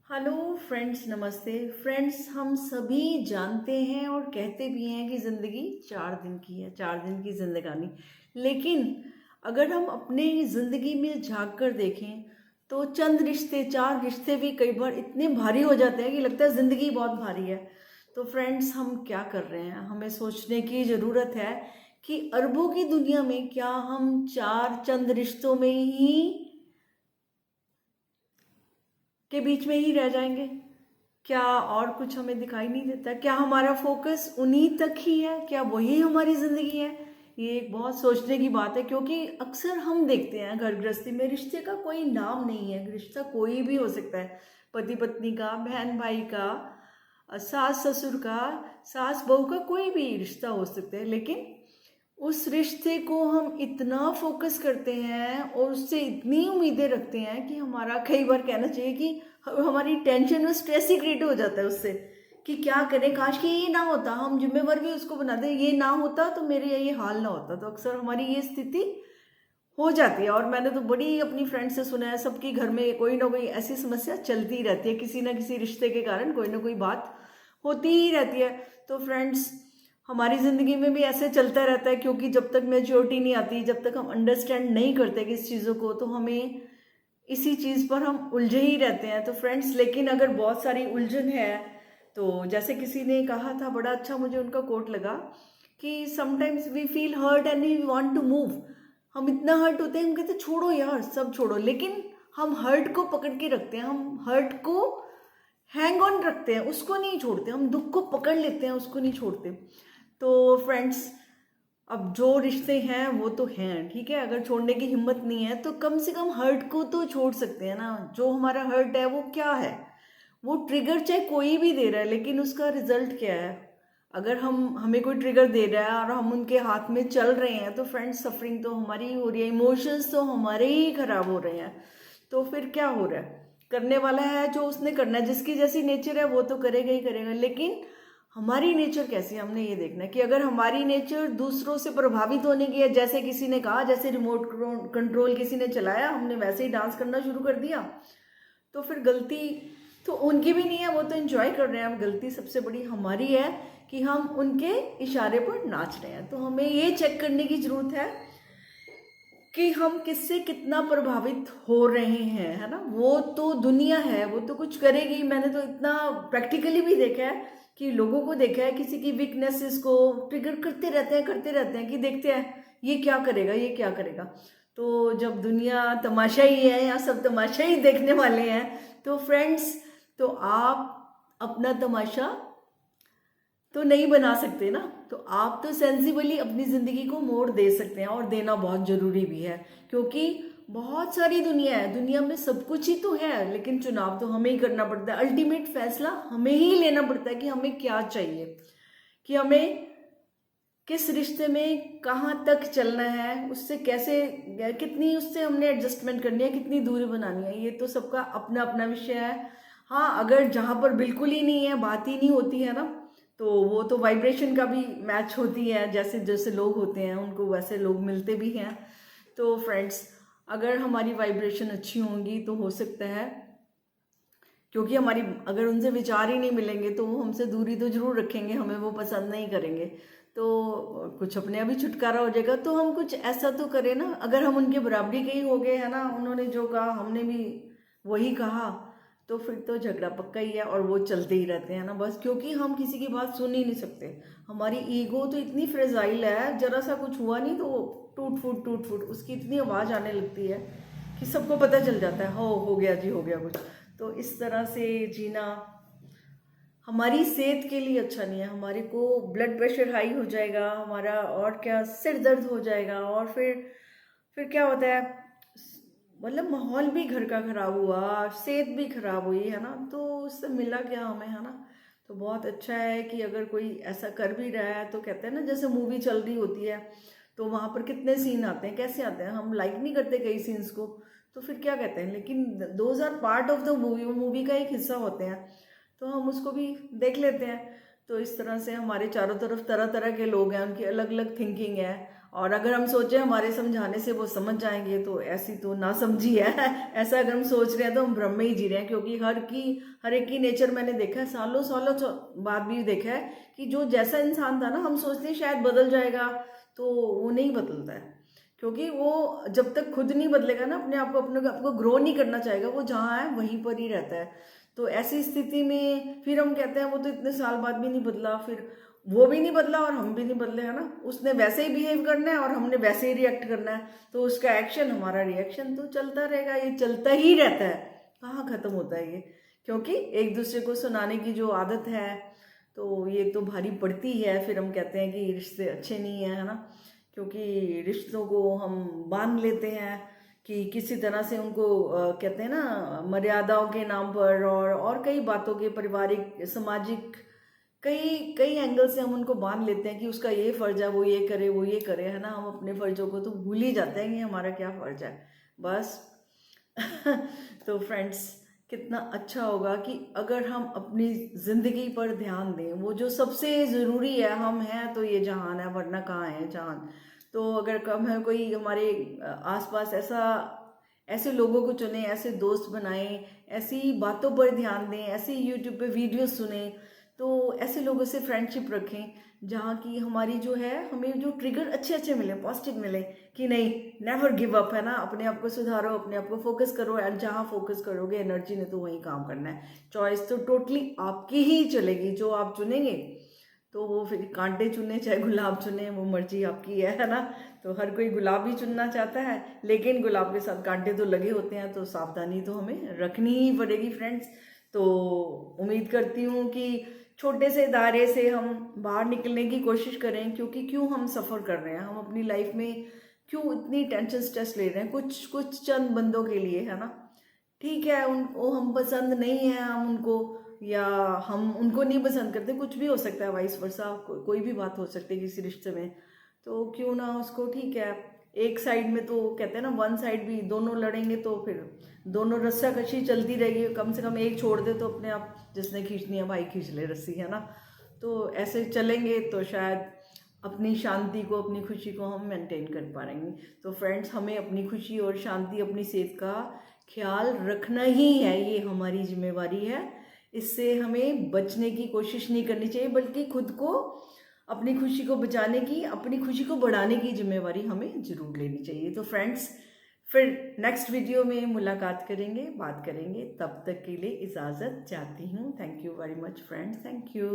Hello friends, नमस्ते friends. हम सभी जानते हैं और कहते भी हैं कि ज़िंदगी 4 दिन की है, 4 दिन की जिंदगानी। लेकिन अगर हम अपने ज़िंदगी में झांक कर देखें तो चंद रिश्ते, 4 रिश्ते भी कई बार इतने भारी हो जाते हैं कि लगता है ज़िंदगी बहुत भारी है। तो फ्रेंड्स, हम क्या कर रहे हैं, हमें सोचने की ज़रूरत है कि अरबों की दुनिया में क्या हम चार चंद रिश्तों में ही के बीच में ही रह जाएंगे? क्या और कुछ हमें दिखाई नहीं देता? क्या हमारा फोकस उन्हीं तक ही है? क्या वही हमारी जिंदगी है? ये एक बहुत सोचने की बात है, क्योंकि अक्सर हम देखते हैं घर गृहस्थी में रिश्ते का कोई नाम नहीं है। रिश्ता कोई भी हो सकता है, पति पत्नी का, बहन भाई का, सास ससुर का, सास बहू का, कोई भी रिश्ता हो सकता है। लेकिन उस रिश्ते को हम इतना फोकस करते हैं और उससे इतनी उम्मीदें रखते हैं कि हमारा कई बार कहना चाहिए कि हमारी टेंशन और स्ट्रेस ही क्रिएट हो जाता है उससे, कि क्या करें, काश कि ये ना होता, हम जिम्मेवार भी उसको बनाते हैं, ये ना होता तो मेरे ये हाल ना होता। तो अक्सर हमारी ये स्थिति हो जाती है। और मैंने तो बड़ी अपनी फ्रेंड से सुना है, सबके घर में कोई ना कोई ऐसी समस्या चलती ही रहती है, किसी ना किसी रिश्ते के कारण कोई ना कोई बात होती ही रहती है। तो फ्रेंड्स, हमारी ज़िंदगी में भी ऐसे चलता रहता है, क्योंकि जब तक मेच्योरिटी नहीं आती, जब तक हम अंडरस्टैंड नहीं करते किस चीज़ों को, तो हमें इसी चीज़ पर हम उलझे ही रहते हैं। तो फ्रेंड्स, लेकिन अगर बहुत सारी उलझन है, तो जैसे किसी ने कहा था, बड़ा अच्छा मुझे उनका कोट लगा कि sometimes we feel hurt and we want to move. हम इतना हर्ट होते हैं, हम कहते हैं छोड़ो यार, सब छोड़ो, लेकिन हम हर्ट को पकड़ के रखते हैं, हम हर्ट को हैंग ऑन रखते हैं, उसको नहीं छोड़ते, हम दुख को पकड़ लेते हैं, उसको नहीं छोड़ते। तो फ्रेंड्स, अब जो रिश्ते हैं वो तो हैं, ठीक है, अगर छोड़ने की हिम्मत नहीं है तो कम से कम हर्ट को तो छोड़ सकते हैं ना। जो हमारा हर्ट है वो क्या है? वो ट्रिगर चाहे कोई भी दे रहा है, लेकिन उसका रिजल्ट क्या है? अगर हमें कोई ट्रिगर दे रहा है और हम उनके हाथ में चल रहे हैं, तो फ्रेंड्स, सफरिंग तो हमारी ही हो रही है, इमोशंस तो हमारे ही खराब हो रहे हैं। तो फिर क्या हो रहा है? करने वाला है जो उसने करना है, जिसकी जैसी नेचर है वो तो करेगा ही करेगा। लेकिन हमारी नेचर कैसी है, हमने ये देखना है कि अगर हमारी नेचर दूसरों से प्रभावित होने की है, जैसे किसी ने कहा, जैसे रिमोट कंट्रोल किसी ने चलाया, हमने वैसे ही डांस करना शुरू कर दिया, तो फिर गलती तो उनकी भी नहीं है, वो तो एंजॉय कर रहे हैं। अब गलती सबसे बड़ी हमारी है कि हम उनके इशारे पर नाच रहे हैं। तो हमें ये चेक करने की जरूरत है कि हम किससे कितना प्रभावित हो रहे हैं, है ना। वो तो दुनिया है, वो तो कुछ करेगी। मैंने तो इतना प्रैक्टिकली भी देखा है कि लोगों को देखा है, किसी की वीकनेसेस को ट्रिगर करते रहते हैं कि देखते हैं ये क्या करेगा, ये क्या करेगा। तो जब दुनिया तमाशा ही है या सब तमाशा ही देखने वाले हैं, तो फ्रेंड्स, तो आप अपना तमाशा तो नहीं बना सकते ना। तो आप तो सेंसिबली अपनी ज़िंदगी को मोड़ दे सकते हैं, और देना बहुत ज़रूरी भी है, क्योंकि बहुत सारी दुनिया है, दुनिया में सब कुछ ही तो है, लेकिन चुनाव तो हमें ही करना पड़ता है। अल्टीमेट फैसला हमें ही लेना पड़ता है कि हमें क्या चाहिए, कि हमें किस रिश्ते में कहाँ तक चलना है, उससे कैसे, कितनी उससे हमने एडजस्टमेंट करनी है, कितनी दूरी बनानी है, ये तो सबका अपना अपना विषय है। हाँ, अगर जहाँ पर बिल्कुल ही नहीं है, बात ही नहीं होती है ना, तो वो तो वाइब्रेशन का भी मैच होती है, जैसे जैसे लोग होते हैं उनको वैसे लोग मिलते भी हैं। तो फ्रेंड्स, अगर हमारी वाइब्रेशन अच्छी होंगी तो हो सकता है, क्योंकि हमारी अगर उनसे विचार ही नहीं मिलेंगे तो वो हमसे दूरी तो जरूर रखेंगे, हमें वो पसंद नहीं करेंगे। तो कुछ अपने अभी छुटकारा हो जाएगा। तो हम कुछ ऐसा तो करें ना, अगर हम उनके बराबरी के ही हो गए हैं ना, उन्होंने जो कहा हमने भी वही कहा, तो फिर तो झगड़ा पक्का ही है, और वो चलते ही रहते हैं ना बस, क्योंकि हम किसी की बात सुन ही नहीं सकते। हमारी ईगो तो इतनी फ्रेजाइल है, जरा सा कुछ हुआ नहीं तो टूट फूट उसकी इतनी आवाज़ आने लगती है कि सबको पता चल जाता है, हो गया जी, हो गया कुछ। तो इस तरह से जीना हमारी सेहत के लिए अच्छा नहीं है। हमारे को ब्लड प्रेशर हाई हो जाएगा हमारा, और क्या, सिर दर्द हो जाएगा, और फिर क्या होता है, मतलब माहौल भी घर का खराब हुआ, सेहत भी खराब हुई, है ना। तो उससे मिला क्या हमें, है ना। तो बहुत अच्छा है कि अगर कोई ऐसा कर भी रहा है, तो कहते हैं ना, जैसे मूवी चल रही होती है तो वहाँ पर कितने सीन आते हैं, कैसे आते हैं, हम लाइक नहीं करते कई सीन्स को, तो फिर क्या कहते हैं, लेकिन those are part of the movie, वो मूवी का एक हिस्सा होते हैं, तो हम उसको भी देख लेते हैं। तो इस तरह से हमारे चारों तरफ तरह तरह के लोग हैं, उनकी अलग अलग थिंकिंग है, और अगर हम सोचे हमारे समझाने से वो समझ जाएंगे तो ऐसी तो ना समझी है। ऐसा अगर हम सोच रहे हैं तो हम भ्रम में ही जी रहे हैं, क्योंकि हर एक की नेचर मैंने देखा है, सालों सालों बाद भी देखा है कि जो जैसा इंसान था ना, हम सोचते हैं शायद बदल जाएगा, तो वो नहीं बदलता है। क्योंकि वो जब तक खुद नहीं बदलेगा ना, अपने आप को ग्रो नहीं करना चाहेगा, वो जहाँ है वहीं पर ही रहता है। तो ऐसी स्थिति में फिर हम कहते हैं वो तो इतने साल बाद भी नहीं बदला, फिर वो भी नहीं बदला और हम भी नहीं बदले, है ना। उसने वैसे ही बिहेव करना है और हमने वैसे ही रिएक्ट करना है, तो उसका एक्शन हमारा रिएक्शन तो चलता रहेगा, ये चलता ही रहता है, कहाँ खत्म होता है ये। क्योंकि एक दूसरे को सुनाने की जो आदत है, तो ये तो भारी पड़ती है। फिर हम कहते हैं कि रिश्ते अच्छे नहीं है ना, क्योंकि रिश्तों को हम बांध लेते हैं कि किसी तरह से उनको कहते हैं ना, मर्यादाओं के नाम पर और कई बातों के, पारिवारिक, सामाजिक, कई कई एंगल से हम उनको बांध लेते हैं कि उसका ये फर्ज है, वो ये करे, वो ये करे, है ना। हम अपने फर्जों को तो भूल ही जाते हैं कि हमारा क्या फर्ज है, बस। तो फ्रेंड्स, कितना अच्छा होगा कि अगर हम अपनी जिंदगी पर ध्यान दें। वो जो सबसे ज़रूरी है, हम हैं तो ये जहान है, वरना कहाँ है जहान। तो अगर कम है, कोई हमारे आसपास ऐसे लोगों को चुने, ऐसे दोस्त बनाएं, ऐसी बातों पर ध्यान दें, ऐसी यूट्यूब पे वीडियो सुने, तो ऐसे लोगों से फ्रेंडशिप रखें जहाँ की हमारी जो है, हमें जो ट्रिगर अच्छे अच्छे मिले, पॉजिटिव मिले, कि नहीं, नेवर गिव अप, है ना। अपने आप को सुधारो, अपने आप को फोकस करो, एंड जहाँ फोकस करोगे एनर्जी ने तो वहीं काम करना है। चॉइस तो टोटली आपकी ही चलेगी, जो आप चुनेंगे। तो वो फिर कांटे चुने चाहे गुलाब चुने, वो मर्जी आपकी है ना। तो हर कोई गुलाब ही चुनना चाहता है, लेकिन गुलाब के साथ कांटे तो लगे होते हैं, तो सावधानी तो हमें रखनी ही पड़ेगी फ्रेंड्स। तो उम्मीद करती हूँ कि छोटे से दायरे से हम बाहर निकलने की कोशिश करें, क्योंकि क्यों हम सफ़र कर रहे हैं, हम अपनी लाइफ में क्यों इतनी टेंशन स्ट्रेस ले रहे हैं, कुछ कुछ चंद बंदों के लिए, है ना। ठीक है, उनको हम पसंद नहीं है, हम उनको, या हम उनको नहीं पसंद करते, कुछ भी हो सकता है, वाइस वर्सा, कोई भी बात हो सकती है किसी रिश्ते में। तो क्यों ना उसको, ठीक है, एक साइड में तो कहते हैं ना, वन साइड भी, दोनों लड़ेंगे तो फिर दोनों रस्साकशी चलती रहेगी, कम से कम एक छोड़ दे तो अपने आप जिसने खींचनी है भाई खींच ले रस्सी, है ना। तो ऐसे चलेंगे तो शायद अपनी शांति को, अपनी खुशी को हम मेंटेन कर पाएंगे। तो फ्रेंड्स, हमें अपनी खुशी और शांति, अपनी सेहत का ख्याल रखना ही है, ये हमारी जिम्मेवारी है। इससे हमें बचने की कोशिश नहीं करनी चाहिए, बल्कि खुद को, अपनी खुशी को बचाने की, अपनी खुशी को बढ़ाने की जिम्मेवारी हमें जरूर लेनी चाहिए। तो फ्रेंड्स, फिर नेक्स्ट वीडियो में मुलाकात करेंगे, बात करेंगे। तब तक के लिए इजाज़त चाहती हूँ। Thank you very much friends, thank you.